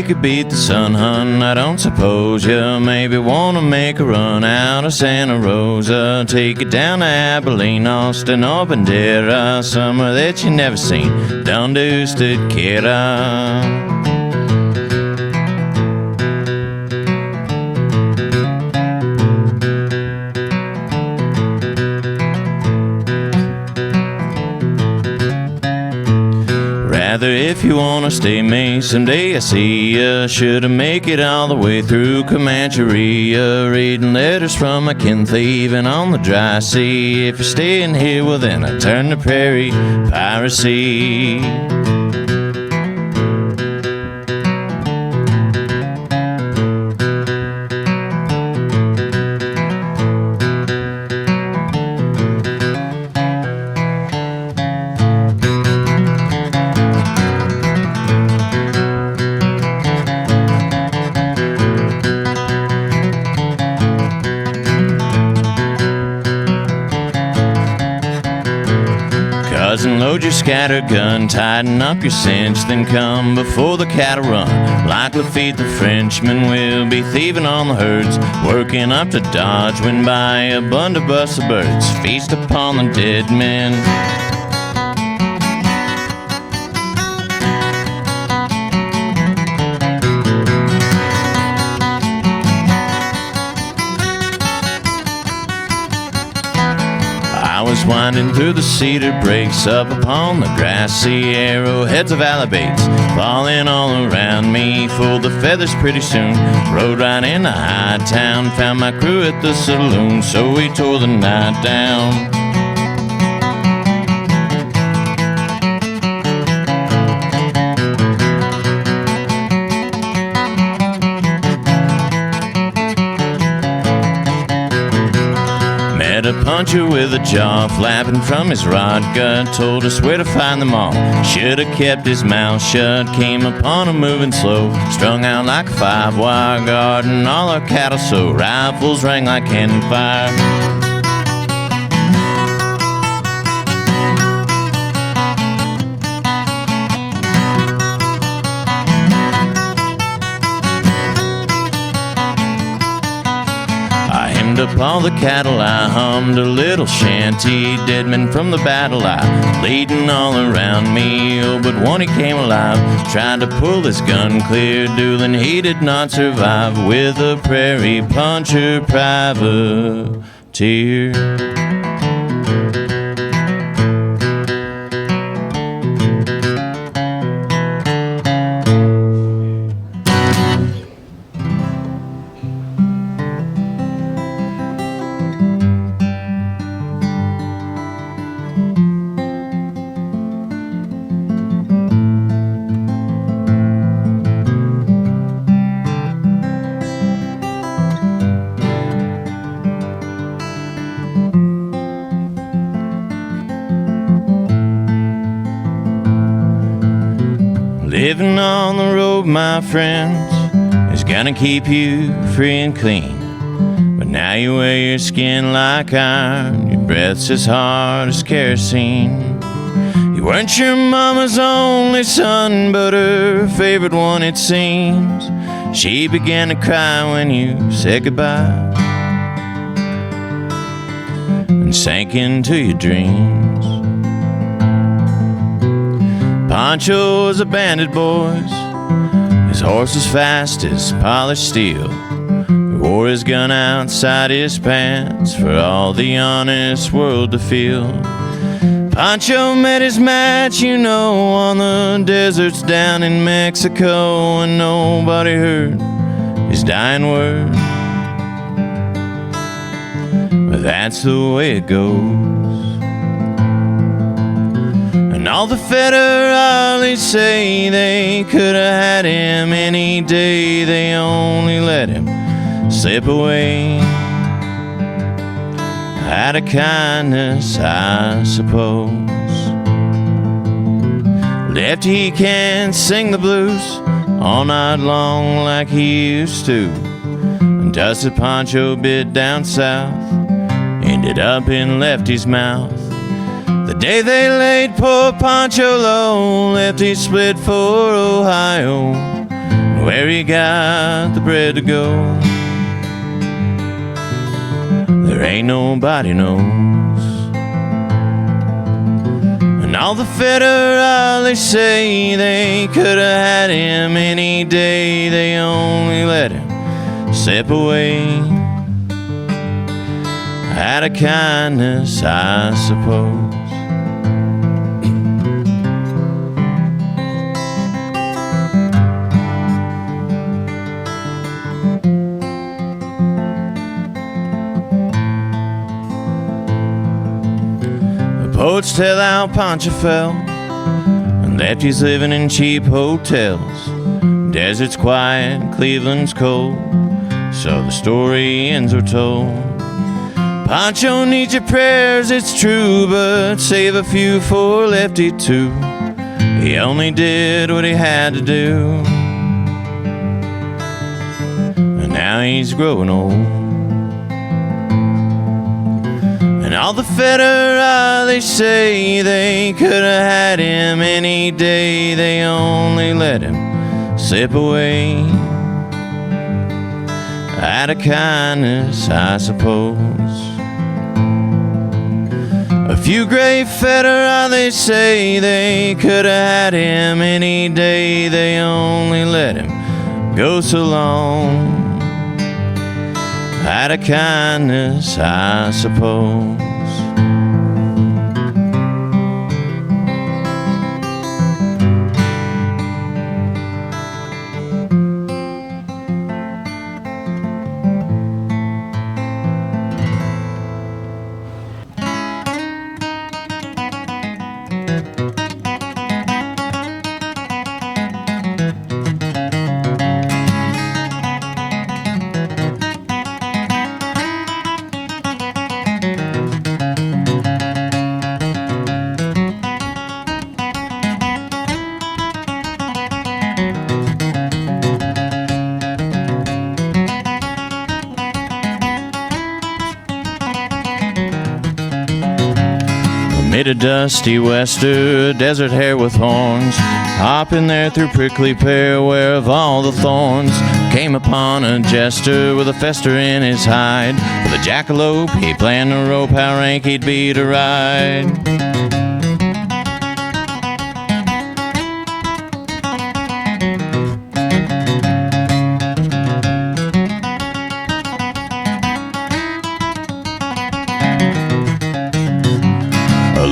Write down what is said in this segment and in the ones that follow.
could beat the sun, hun. I don't suppose you maybe wanna make a run out of Santa Rosa. Take it down to Abilene, Austin, or Bandera, somewhere that you never seen. Donde usted quiera. If you wanna stay May, someday I see ya. Shoulda make it all the way through Comancheria, reading letters from my kin thieving on the dry sea. If you're staying here, well then I turn to Prairie Piracy. Cousin, load your scattergun, tighten up your cinch, then come before the cattle run. Like Lefty the Frenchman, we'll be thieving on the herds, working up to Dodge, when by a blunderbuss of birds, feast upon the dead men. I was winding through the cedar breaks up upon the grassy arrowheads of Alabates, falling all around me, full the feathers pretty soon. Rode right into High Town, found my crew at the saloon, so we tore the night down. Met a puncher with a jaw flapping from his rod gut, told us where to find them all. Should have kept his mouth shut, came upon him moving slow, strung out like a 5-wire garden, all our cattle so rifles rang like cannon fire. Up all the cattle, I hummed a little shanty. Dead men from the battle I bleeding all around me. Oh, but one he came alive, tried to pull his gun clear, dueling he did not survive with a prairie puncher privateer. Living on the road, my friends, is gonna keep you free and clean. But now you wear your skin like iron, your breath's as hard as kerosene. You weren't your mama's only son, but her favorite one it seems. She began to cry when you said goodbye and sank into your dreams. Pancho was a bandit, boys. His horse was fast as polished steel. He wore his gun outside his pants for all the honest world to feel. Pancho met his match, you know, on the deserts down in Mexico, and nobody heard his dying word. But that's the way it goes. And all the federales say they could have had him any day. They only let him slip away out of kindness, I suppose. Lefty, he can't sing the blues all night long like he used to. And dusted Pancho bit down south ended up in Lefty's mouth. The day they laid poor Pancho low, Lefty split for Ohio, where where he got the bread to go. There ain't nobody knows. And all the federal, they say they could have had him any day. They only let him slip away out of kindness, I suppose. Poets tell how Pancho fell, and Lefty's living in cheap hotels. Desert's quiet, Cleveland's cold, so the story ends are told. Pancho needs your prayers, it's true, but save a few for Lefty too. He only did what he had to do, and now he's growing old. And all the federal, they say they could have had him any day. They only let him slip away out of kindness, I suppose. A few great federal, they say they could have had him any day. They only let him go so long out of kindness, I suppose. Made a dusty wester, desert hare with horns, hopping there through prickly pear, where of all the thorns came upon a jester with a fester in his hide. For the jackalope, he planned to rope how rank he'd be to ride.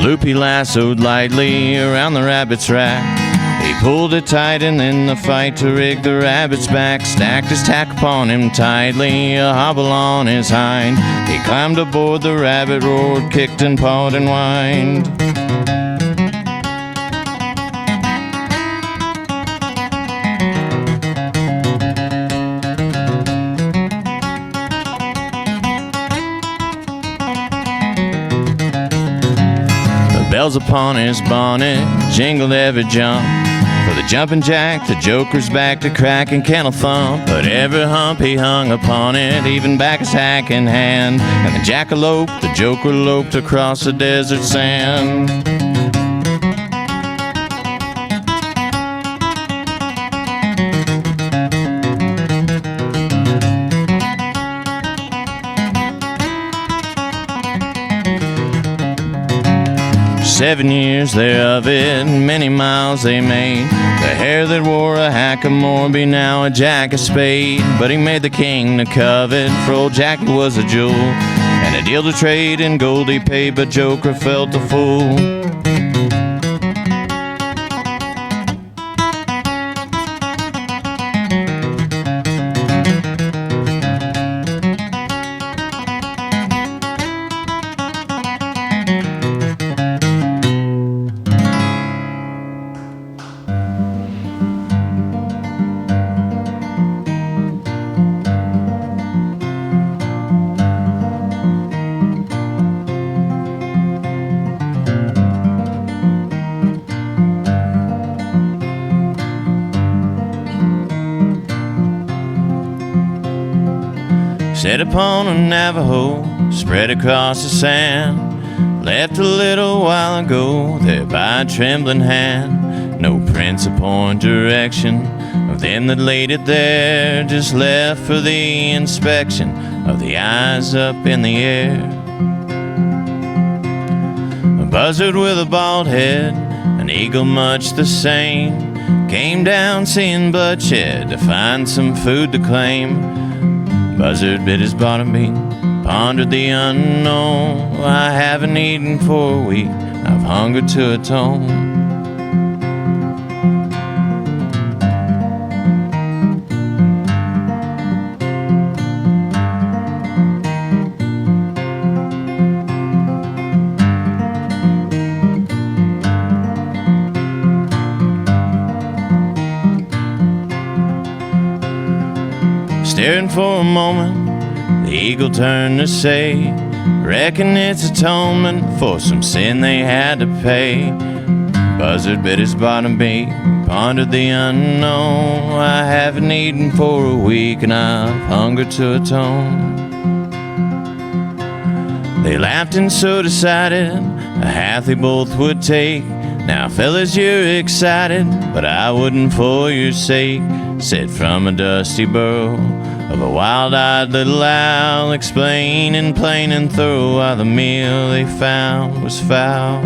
Loop he lassoed lightly around the rabbit's rack. He pulled it tight and in the fight to rig the rabbit's back, stacked his tack upon him tightly, a hobble on his hind. He climbed aboard the rabbit, roared, kicked and pawed and whined. Bells upon his bonnet jingled every jump. For the jumping jack, the joker's back to crack and kennel thump. But every hump he hung upon it, even back his hack in hand. And the jackalope, the joker loped across the desert sand. "7 years thereof it, many miles they made. The hare that wore a hackamore be now a jack of spade. But he made the king to covet, for old Jackie was a jewel, and a deal to trade in gold he paid, but Joker felt a fool." Set upon a Navajo, spread across the sand, left a little while ago there by a trembling hand. No prints of point direction, them that laid it there just left for the inspection of the eyes up in the air. A buzzard with a bald head, an eagle much the same, came down seeing bloodshed to find some food to claim. Buzzard bit his bottom beat, pondered the unknown. I haven't eaten for a week, I've hunger to atone. Staring for a moment, the eagle turned to say, reckon it's atonement for some sin they had to pay. Buzzard bit his bottom beat, pondered the unknown. I haven't eaten for a week and I've hunger to atone. They laughed and so decided a half they both would take. Now fellas, you're excited, but I wouldn't for your sake. Said from a dusty burrow of a wild-eyed little owl, explaining plain and thorough why the meal they found was foul.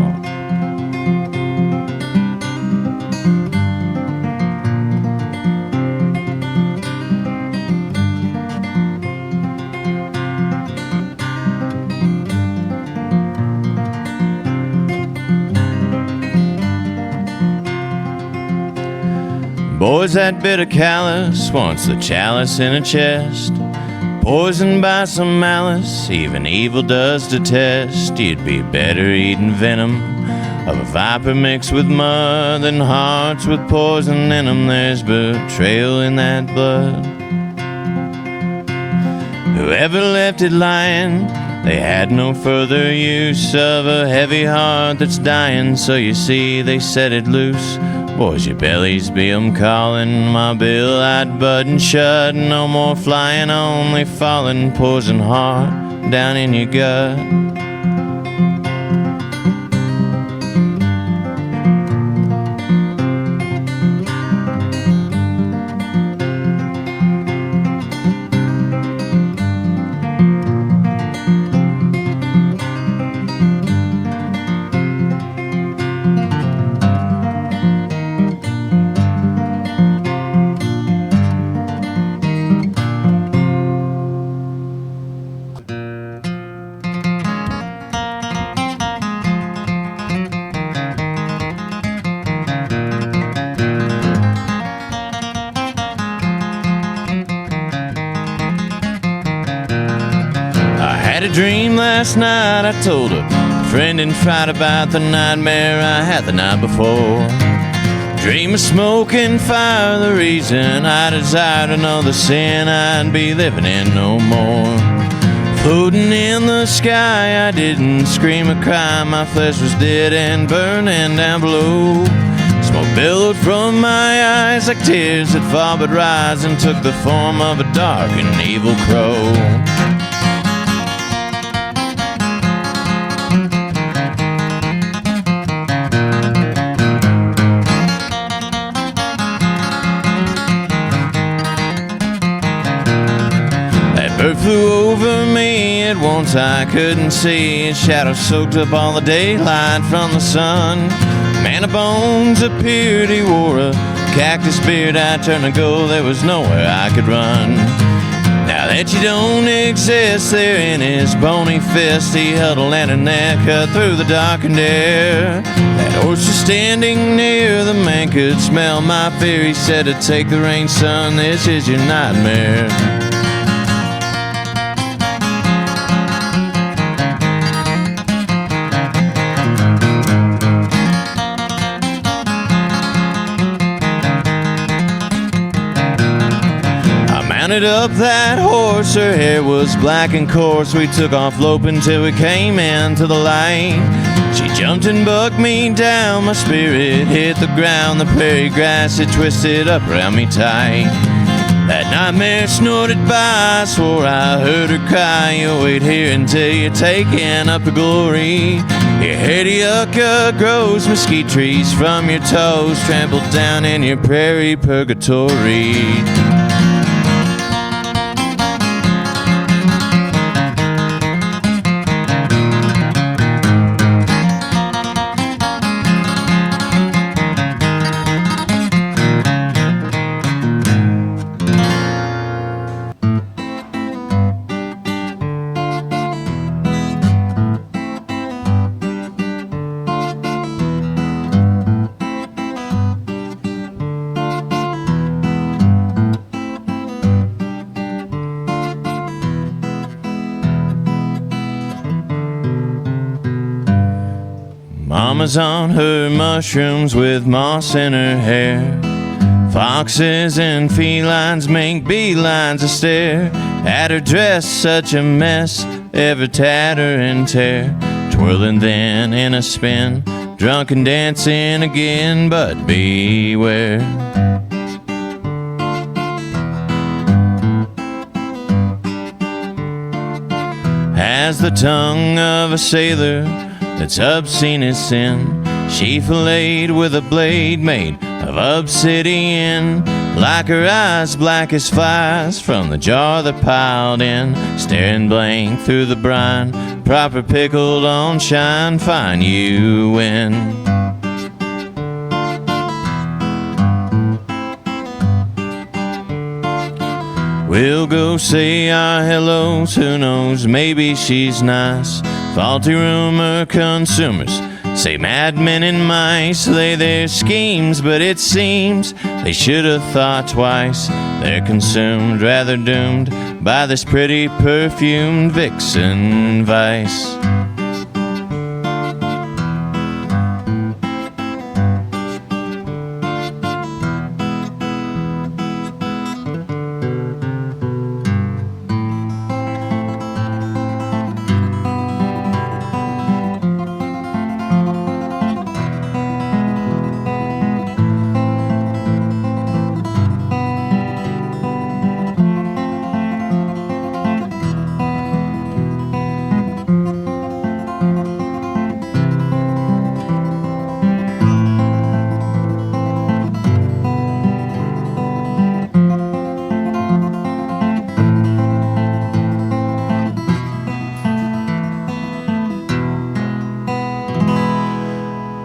Boys, that bit of callous wants the chalice in a chest. Poisoned by some malice, even evil does detest. You'd be better eating venom of a viper mixed with mud than hearts with poison in them. There's betrayal in that blood. Whoever left it lying, they had no further use of a heavy heart that's dying. So you see, they set it loose. Boys, your bellies be 'em calling, my bill I'd button shut. No more flying, only falling, poison heart down in your gut. Dream last night, I told a friend in fright about the nightmare I had the night before. Dream of smoke and fire, the reason I desired another sin I'd be living in no more. Floating in the sky, I didn't scream or cry, my flesh was dead and burning down below. Smoke billowed from my eyes like tears that fall but rise and took the form of a dark and evil crow. Bird flew over me at once, I couldn't see. His shadow soaked up all the daylight from the sun. Man of bones appeared, he wore a cactus beard. I turned to go, there was nowhere I could run. Now that you don't exist, there in his bony fist, he held a lantern that cut through the darkened air. That horse was standing near, the man could smell my fear. He said to take the reins, son, this is your nightmare. Mounted up that horse, her hair was black and coarse. We took off loping till we came into the light. She jumped and bucked me down, my spirit hit the ground. The prairie grass had twisted up around me tight. That nightmare snorted by, swore I heard her cry. You'll wait here until you're taking up the glory. Your hair to yucca grows mesquite trees from your toes, trampled down in your prairie purgatory. Mama's on her mushrooms with moss in her hair. Foxes and felines make beelines to stare at her dress, such a mess, every tatter and tear. Twirling then in a spin, drunk and dancing again, but beware. Has the tongue of a sailor that's obscene as sin. She filleted with a blade made of obsidian, like her eyes black as flies from the jar that piled in, staring blank through the brine, proper pickled on shine, fine you win. We'll go say our hellos, who knows, maybe she's nice. Faulty rumor consumers say madmen and mice lay their schemes, but it seems they should have thought twice. They're consumed, rather doomed, by this pretty perfumed vixen vice.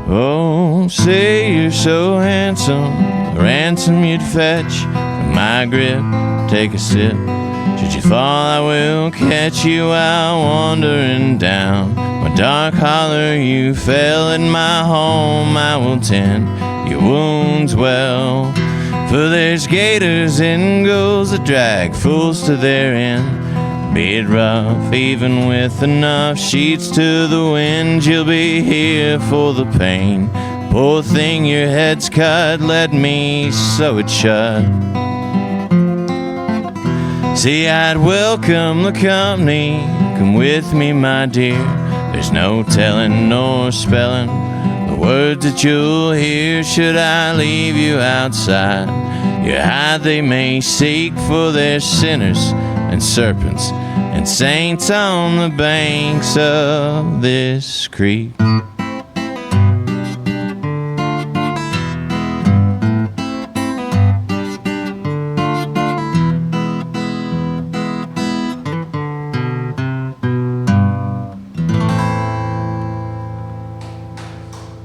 Oh, say you're so handsome, a ransom you'd fetch from my grip. Take a sip. Should you fall, I will catch you while wandering down my dark holler. You fell in my home, I will tend your wounds well. For there's gators and gulls that drag fools to their end. Be it rough, even with enough sheets to the wind, you'll be here for the pain. Poor thing, your head's cut, let me sew it shut. See, I'd welcome the company, come with me, my dear. There's no telling nor spelling the words that you'll hear. Should I leave you outside your hide, they may seek for their sinners and serpents and saints on the banks of this creek.